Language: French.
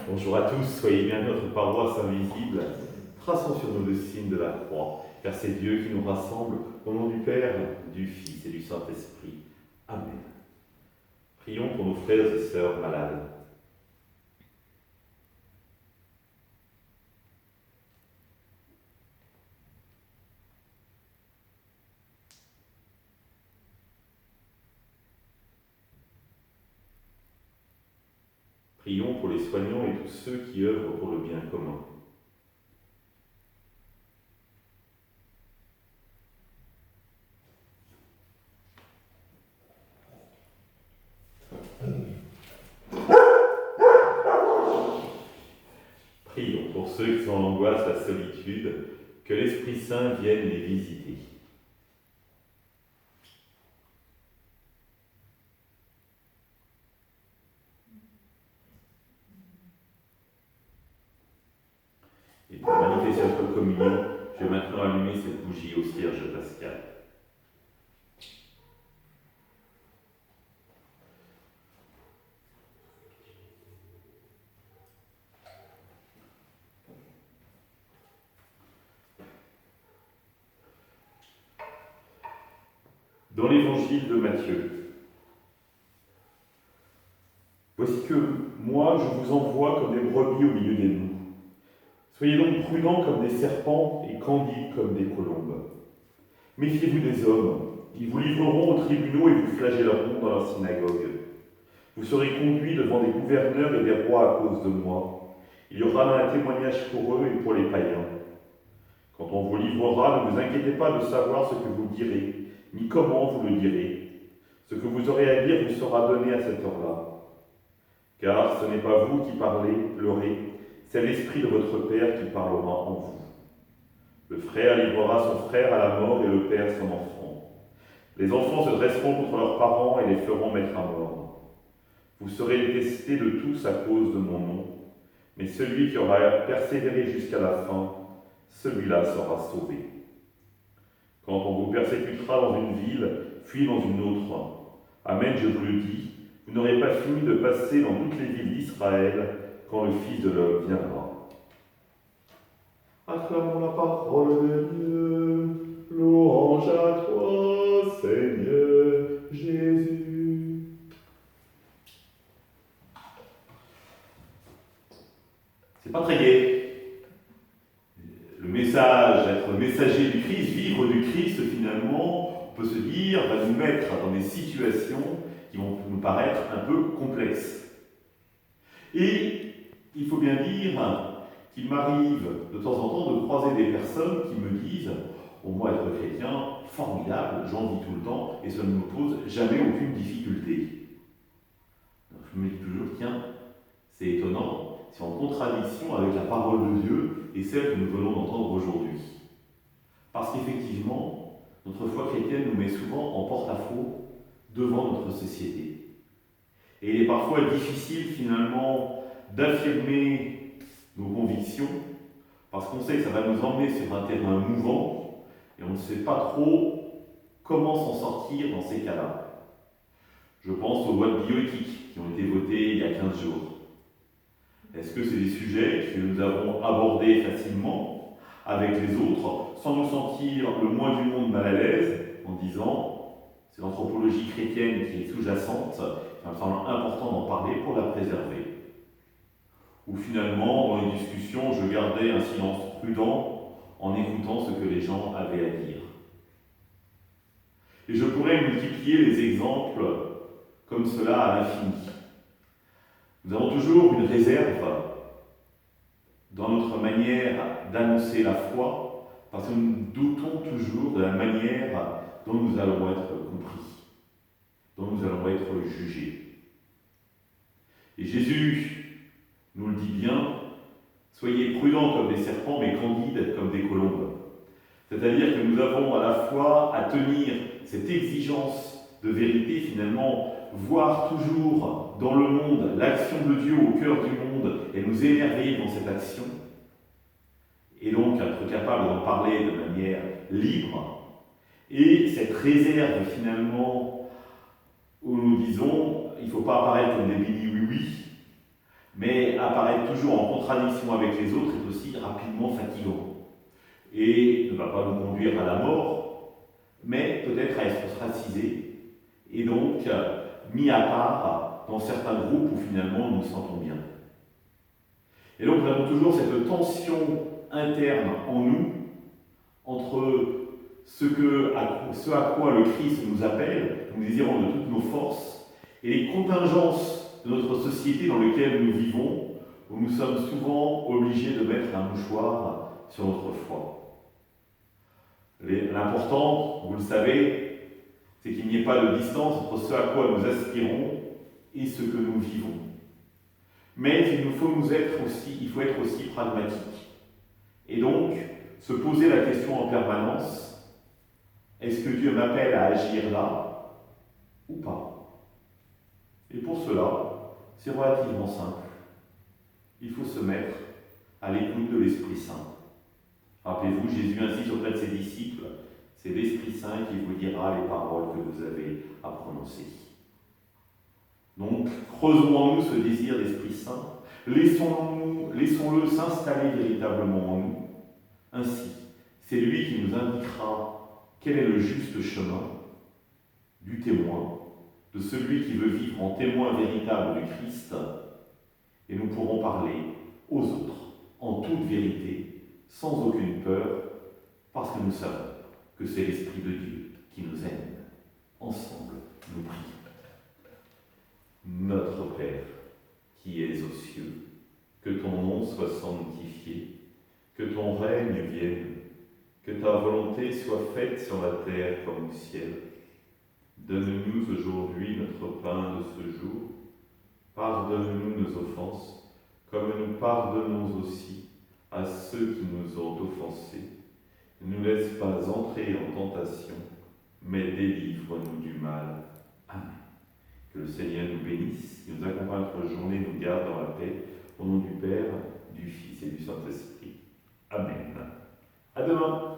Bonjour à tous, soyez bienvenus à notre paroisse invisible. Traçons sur nous le signe de la croix, car c'est Dieu qui nous rassemble au nom du Père, du Fils et du Saint-Esprit. Amen. Prions pour nos frères et sœurs malades. Prions pour les soignants et tous ceux qui œuvrent pour le bien commun. Prions pour ceux qui sont en angoisse, la solitude, que l'Esprit Saint vienne les visiter. Et pour manifester notre communion, je vais maintenant allumer cette bougie au cierge pascal. Dans l'évangile de Matthieu, voici que moi je vous envoie comme des brebis au milieu des loups. Soyez donc prudents comme des serpents et candides comme des colombes. Méfiez-vous des hommes, ils vous livreront aux tribunaux et vous flagelleront dans leur synagogue. Vous serez conduits devant des gouverneurs et des rois à cause de moi. Il y aura là un témoignage pour eux et pour les païens. Quand on vous livrera, ne vous inquiétez pas de savoir ce que vous direz, ni comment vous le direz. Ce que vous aurez à dire vous sera donné à cette heure-là. Car ce n'est pas vous qui pleurez, c'est l'Esprit de votre Père qui parlera en vous. Le frère livrera son frère à la mort et le père son enfant. Les enfants se dresseront contre leurs parents et les feront mettre à mort. Vous serez détestés de tous à cause de mon nom, mais celui qui aura persévéré jusqu'à la fin, celui-là sera sauvé. Quand on vous persécutera dans une ville, puis dans une autre. Amen, je vous le dis, vous n'aurez pas fini de passer dans toutes les villes d'Israël quand le Fils de l'homme viendra. Acclamons la parole de Dieu, louange à toi, Seigneur Jésus. C'est pas très gai. Le message, être messager du Christ, vivre du Christ, finalement, on peut se dire, va nous mettre dans des situations qui vont nous paraître un peu complexes. Et il faut bien dire qu'il m'arrive de temps en temps de croiser des personnes qui me disent « Oh, moi, être chrétien, formidable, j'en vis tout le temps, et ça ne me pose jamais aucune difficulté. » Je me dis toujours « Tiens, c'est étonnant, c'est en contradiction avec la parole de Dieu et celle que nous venons d'entendre aujourd'hui. » Parce qu'effectivement, notre foi chrétienne nous met souvent en porte-à-faux devant notre société. Et il est parfois difficile finalement d'affirmer nos convictions, parce qu'on sait que ça va nous emmener sur un terrain mouvant, et on ne sait pas trop comment s'en sortir dans ces cas-là. Je pense aux lois de bioéthique qui ont été votées il y a 15 jours. Est-ce que c'est des sujets que nous avons abordés facilement avec les autres, sans nous sentir le moins du monde mal à l'aise, en disant « c'est l'anthropologie chrétienne qui est sous-jacente, il me semble important d'en parler pour la préserver ». Ou finalement, dans les discussions, je gardais un silence prudent en écoutant ce que les gens avaient à dire. Et je pourrais multiplier les exemples comme cela à l'infini. Nous avons toujours une réserve dans notre manière d'annoncer la foi, parce que nous doutons toujours de la manière dont nous allons être compris, dont nous allons être jugés. Et Jésus nous le dit bien, soyez prudents comme des serpents, mais candides comme des colombes. C'est-à-dire que nous avons à la fois à tenir cette exigence de vérité, finalement, voir toujours dans le monde l'action de Dieu au cœur du monde et nous émerveiller dans cette action, et donc être capable d'en parler de manière libre, et cette réserve finalement où nous disons il ne faut pas apparaître comme des bénis oui-oui, mais apparaître toujours en contradiction avec les autres est aussi rapidement fatigant et ne va pas nous conduire à la mort, mais peut-être à être ostracisé et donc mis à part dans certains groupes où finalement nous nous sentons bien. Et donc nous avons toujours cette tension interne en nous entre ce à quoi le Christ nous appelle, nous désirons de toutes nos forces, et les contingences de notre société dans laquelle nous vivons, où nous sommes souvent obligés de mettre un mouchoir sur notre foi. L'important, vous le savez, c'est qu'il n'y ait pas de distance entre ce à quoi nous aspirons et ce que nous vivons. Mais il faut être aussi pragmatique. Et donc, se poser la question en permanence, est-ce que Dieu m'appelle à agir là ou pas? Et pour cela, c'est relativement simple. Il faut se mettre à l'écoute de l'Esprit Saint. Rappelez-vous, Jésus insiste auprès de ses disciples, c'est l'Esprit Saint qui vous dira les paroles que vous avez à prononcer. Donc, creusons en nous ce désir d'Esprit Saint, laissons-le s'installer véritablement en nous. Ainsi, c'est lui qui nous indiquera quel est le juste chemin du témoin, de celui qui veut vivre en témoin véritable du Christ, et nous pourrons parler aux autres en toute vérité, sans aucune peur, parce que nous savons que c'est l'Esprit de Dieu qui nous aime. Ensemble, nous prions. Notre Père, qui es aux cieux, que ton nom soit sanctifié, que ton règne vienne, que ta volonté soit faite sur la terre comme au ciel. Donne-nous aujourd'hui notre pain de ce jour. Pardonne-nous nos offenses, comme nous pardonnons aussi à ceux qui nous ont offensés. Ne nous laisse pas entrer en tentation, mais délivre-nous du mal. Amen. Que le Seigneur nous bénisse, qu'il nous accompagne notre journée, nous garde dans la paix, au nom du Père, du Fils et du Saint-Esprit. Amen. À demain.